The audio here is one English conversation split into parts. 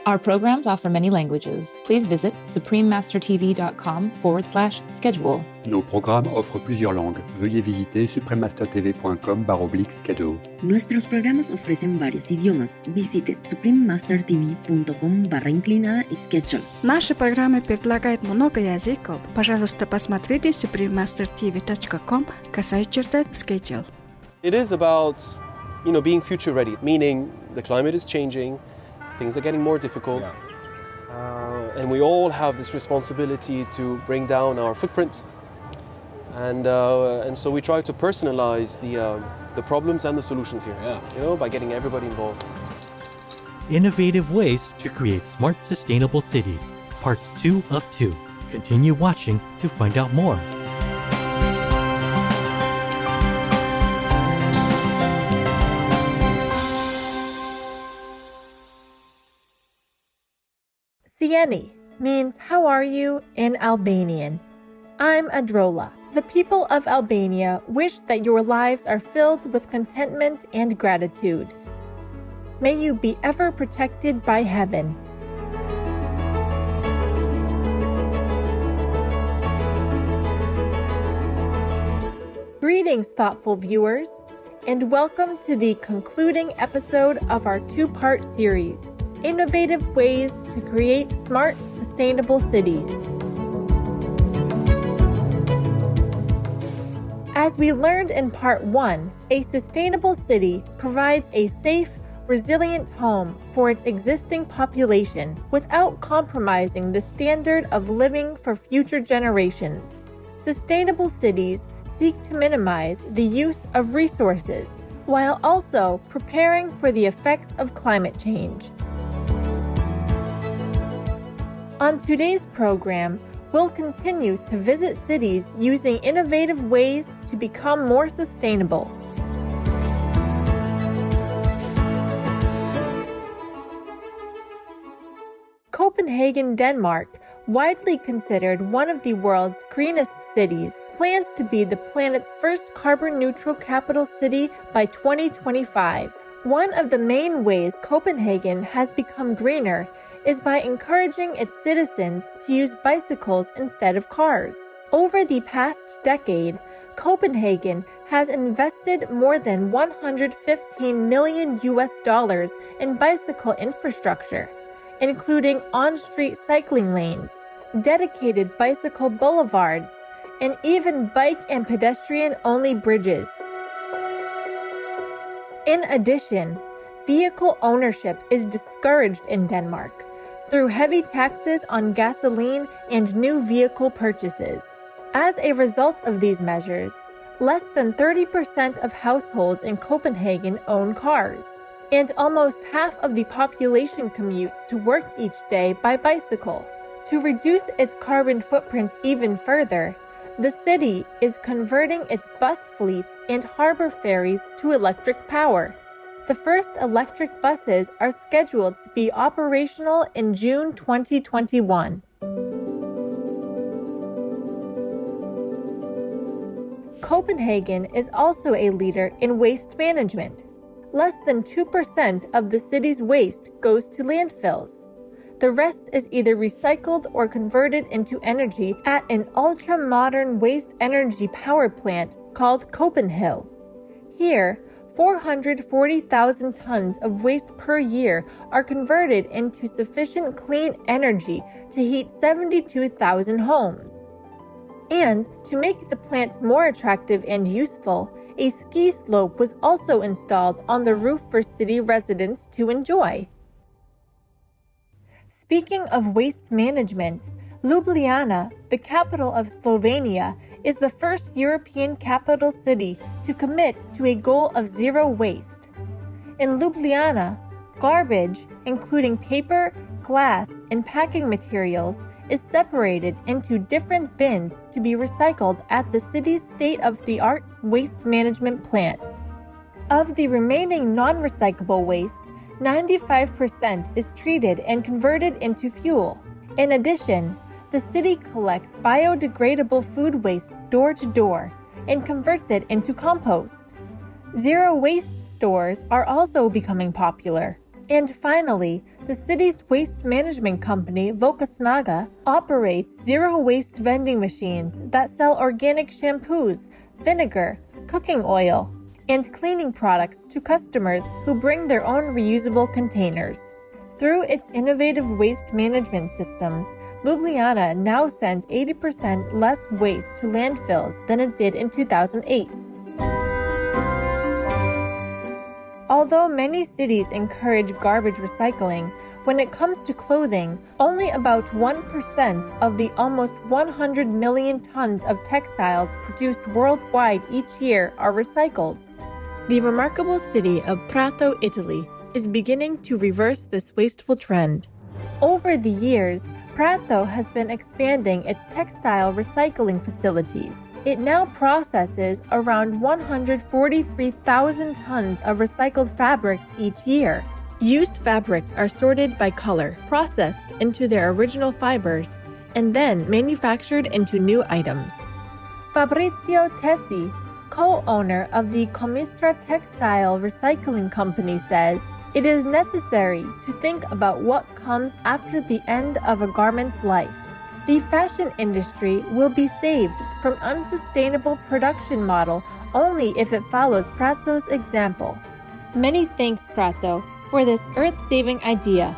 Our programs offer many languages. Please visit suprememastertv.com/schedule. Nos programmes offrent plusieurs langues. Veuillez visiter suprememastertv.com/schedule. Nuestros programas ofrecen varios idiomas. Visite suprememastertv.com/schedule. Наши программы предлагают много языков. Пожалуйста, посмотрите suprememastertv.com/schedule. It is about, being future ready, meaning the climate is changing, things are getting more difficult, and we all have this responsibility to bring down our footprint. And so we try to personalize the problems and the solutions here, by getting everybody involved. Innovative ways to create smart, sustainable cities. Part 2 of 2. Continue watching to find out more. Sieni means how are you in Albanian. I'm Adrola. The people of Albania wish that your lives are filled with contentment and gratitude. May you be ever protected by heaven. Greetings, thoughtful viewers, and welcome to the concluding episode of our two-part series, Innovative Ways to Create Smart, Sustainable Cities. As we learned in Part 1, a sustainable city provides a safe, resilient home for its existing population without compromising the standard of living for future generations. Sustainable cities seek to minimize the use of resources while also preparing for the effects of climate change. On today's program, we'll continue to visit cities using innovative ways to become more sustainable. Copenhagen, Denmark, widely considered one of the world's greenest cities, plans to be the planet's first carbon-neutral capital city by 2025. One of the main ways Copenhagen has become greener is by encouraging its citizens to use bicycles instead of cars. Over the past decade, Copenhagen has invested more than $115 million in bicycle infrastructure, including on-street cycling lanes, dedicated bicycle boulevards, and even bike and pedestrian-only bridges. In addition, vehicle ownership is discouraged in Denmark through heavy taxes on gasoline and new vehicle purchases. As a result of these measures, less than 30% of households in Copenhagen own cars, and almost half of the population commutes to work each day by bicycle. To reduce its carbon footprint even further, the city is converting its bus fleet and harbor ferries to electric power. The first electric buses are scheduled to be operational in June 2021. Copenhagen is also a leader in waste management. Less than 2% of the city's waste goes to landfills. The rest is either recycled or converted into energy at an ultra-modern waste energy power plant called Copenhill. Here, 440,000 tons of waste per year are converted into sufficient clean energy to heat 72,000 homes. And to make the plant more attractive and useful, a ski slope was also installed on the roof for city residents to enjoy. Speaking of waste management, Ljubljana, the capital of Slovenia, is the first European capital city to commit to a goal of zero waste. In Ljubljana, garbage, including paper, glass, and packing materials, is separated into different bins to be recycled at the city's state-of-the-art waste management plant. Of the remaining non-recyclable waste, 95% is treated and converted into fuel. In addition, the city collects biodegradable food waste door to door and converts it into compost. Zero waste stores are also becoming popular. And finally, the city's waste management company, Volkasnaga, operates zero-waste vending machines that sell organic shampoos, vinegar, cooking oil, and cleaning products to customers who bring their own reusable containers. Through its innovative waste management systems, Ljubljana now sends 80% less waste to landfills than it did in 2008. Although many cities encourage garbage recycling, when it comes to clothing, only about 1% of the almost 100 million tons of textiles produced worldwide each year are recycled. The remarkable city of Prato, Italy, is beginning to reverse this wasteful trend. Over the years, Prato has been expanding its textile recycling facilities. It now processes around 143,000 tons of recycled fabrics each year. Used fabrics are sorted by color, processed into their original fibers, and then manufactured into new items. Fabrizio Tessi, co-owner of the Comistra Textile Recycling Company, says, "It is necessary to think about what comes after the end of a garment's life. The fashion industry will be saved from unsustainable production model only if it follows Prato's example." Many thanks, Prato, for this earth-saving idea.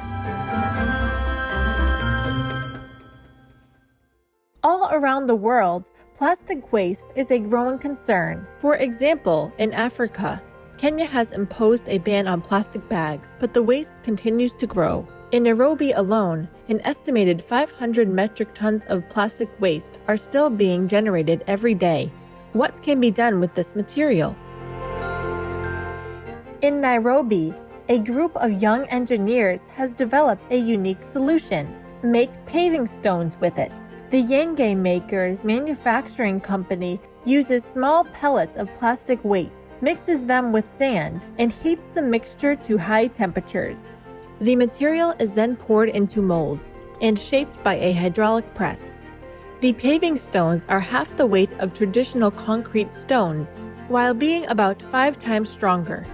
All around the world, plastic waste is a growing concern. For example, in Africa, Kenya has imposed a ban on plastic bags, but the waste continues to grow. In Nairobi alone, an estimated 500 metric tons of plastic waste are still being generated every day. What can be done with this material? In Nairobi, a group of young engineers has developed a unique solution: make paving stones with it. The Yenge Makers manufacturing company uses small pellets of plastic waste, mixes them with sand, and heats the mixture to high temperatures. The material is then poured into molds and shaped by a hydraulic press. The paving stones are half the weight of traditional concrete stones, while being about 5 times stronger.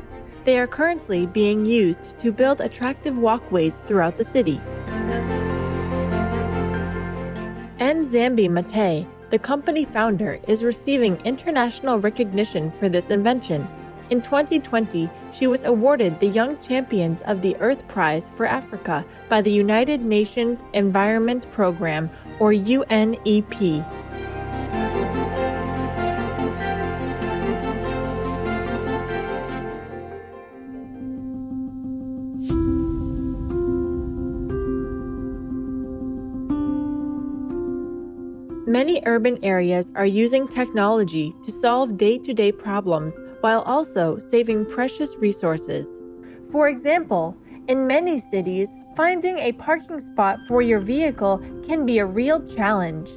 They are currently being used to build attractive walkways throughout the city. Nzambi Mate, the company founder, is receiving international recognition for this invention. In 2020, she was awarded the Young Champions of the Earth Prize for Africa by the United Nations Environment Program, or UNEP. Many urban areas are using technology to solve day-to-day problems while also saving precious resources. For example, in many cities, finding a parking spot for your vehicle can be a real challenge.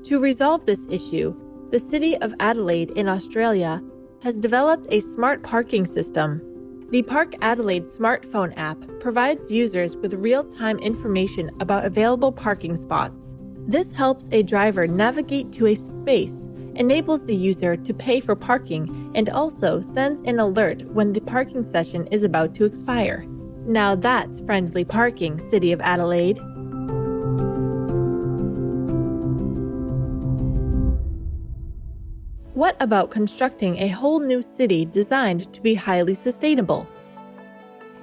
To resolve this issue, the city of Adelaide in Australia has developed a smart parking system. The Park Adelaide smartphone app provides users with real-time information about available parking spots. This helps a driver navigate to a space, enables the user to pay for parking, and also sends an alert when the parking session is about to expire. Now that's friendly parking, City of Adelaide. What about constructing a whole new city designed to be highly sustainable?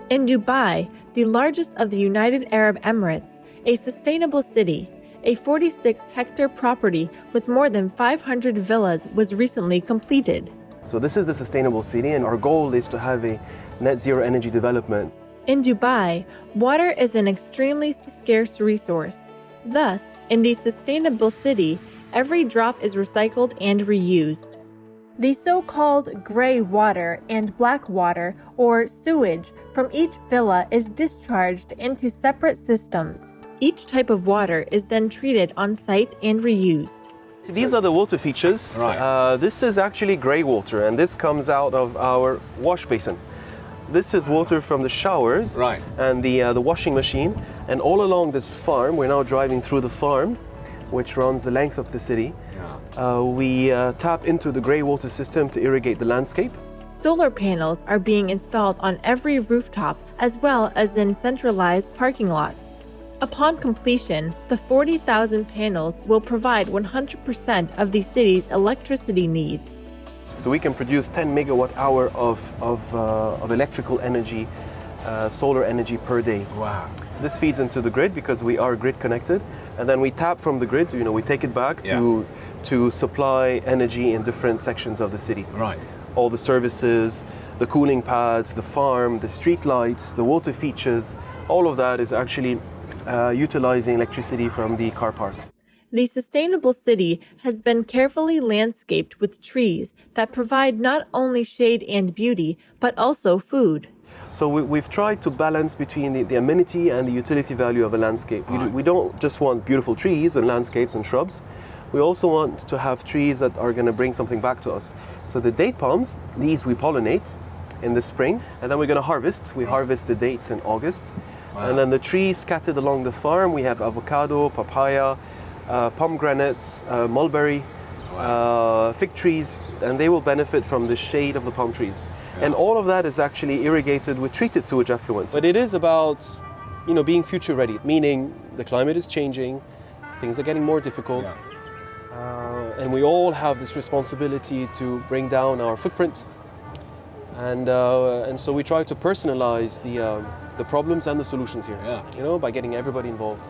In Dubai, the largest of the United Arab Emirates, a sustainable city, a 46-hectare property with more than 500 villas was recently completed. So this is the sustainable city, and our goal is to have a net zero energy development. In Dubai, water is an extremely scarce resource. Thus, in the sustainable city, every drop is recycled and reused. The so-called gray water and black water, or sewage, from each villa is discharged into separate systems. Each type of water is then treated on site and reused. These are the water features. Right. This is actually grey water, and this comes out of our wash basin. This is water from the showers Right. and the washing machine. And all along this farm, we're now driving through the farm, which runs the length of the city. We tap into the grey water system to irrigate the landscape. Solar panels are being installed on every rooftop as well as in centralized parking lots. Upon completion, the 40,000 panels will provide 100% of the city's electricity needs. So we can produce 10 megawatt hour of electrical energy, solar energy per day. Wow. This feeds into the grid because we are grid connected, and then we tap from the grid, we take it back to supply energy in different sections of the city. Right. All the services, the cooling pads, the farm, the street lights, the water features, all of that is actually utilizing electricity from the car parks. The sustainable city has been carefully landscaped with trees that provide not only shade and beauty, but also food. So we've tried to balance between the amenity and the utility value of a landscape. We don't just want beautiful trees and landscapes and shrubs. We also want to have trees that are going to bring something back to us. So the date palms, these we pollinate in the spring, and then we're going to harvest. We harvest the dates in August. Wow. And then the trees scattered along the farm, we have avocado, papaya, pomegranates, mulberry, fig trees, and they will benefit from the shade of the palm trees. Yeah. And all of that is actually irrigated with treated sewage effluents. But it is about, being future ready, meaning the climate is changing, things are getting more difficult, and we all have this responsibility to bring down our footprint. And so we try to personalize the problems and the solutions here, by getting everybody involved.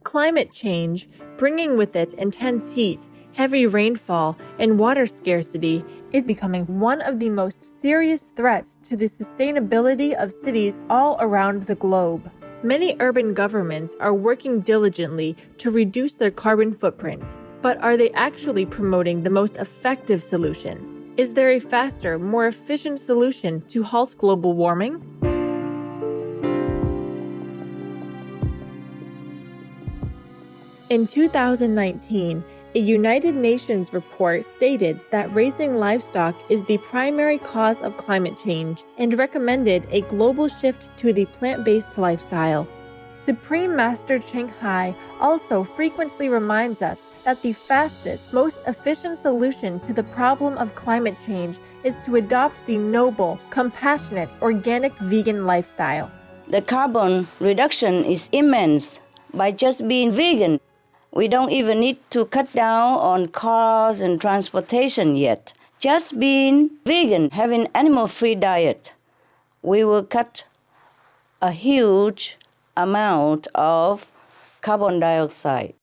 Climate change, bringing with it intense heat, heavy rainfall, and water scarcity, is becoming one of the most serious threats to the sustainability of cities all around the globe. Many urban governments are working diligently to reduce their carbon footprint. But are they actually promoting the most effective solution? Is there a faster, more efficient solution to halt global warming? In 2019, a United Nations report stated that raising livestock is the primary cause of climate change and recommended a global shift to the plant-based lifestyle. Supreme Master Cheng Hai also frequently reminds us that the fastest, most efficient solution to the problem of climate change is to adopt the noble, compassionate, organic vegan lifestyle. The carbon reduction is immense by just being vegan. We don't even need to cut down on cars and transportation yet. Just being vegan, having animal-free diet, we will cut a huge amount of carbon dioxide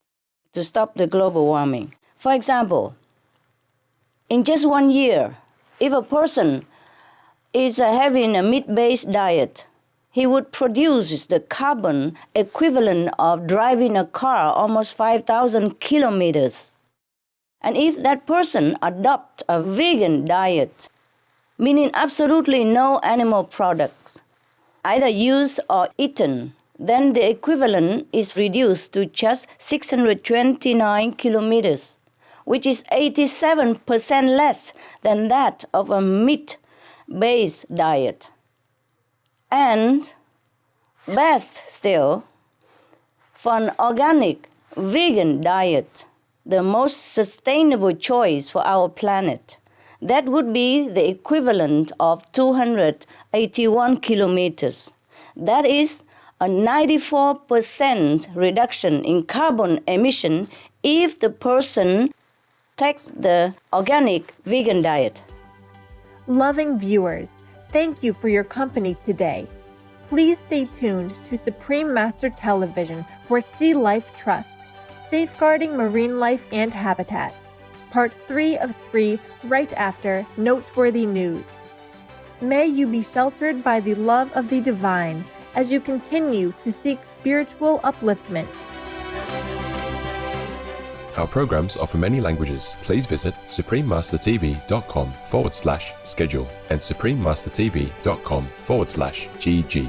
to stop the global warming. For example, in just 1 year, if a person is having a meat-based diet, he would produce the carbon equivalent of driving a car almost 5,000 kilometers. And if that person adopts a vegan diet, meaning absolutely no animal products, either used or eaten, then the equivalent is reduced to just 629 kilometers, which is 87% less than that of a meat-based diet. And best still, for an organic vegan diet, the most sustainable choice for our planet, that would be the equivalent of 281 kilometers. That is a 94% reduction in carbon emissions if the person takes the organic vegan diet. Loving viewers, thank you for your company today. Please stay tuned to Supreme Master Television for Sea Life Trust, Safeguarding Marine Life and Habitats, Part 3 of 3 right after Noteworthy News. May you be sheltered by the love of the divine as you continue to seek spiritual upliftment. Our programs offer many languages. Please visit suprememastertv.com/schedule and suprememastertv.com/GG.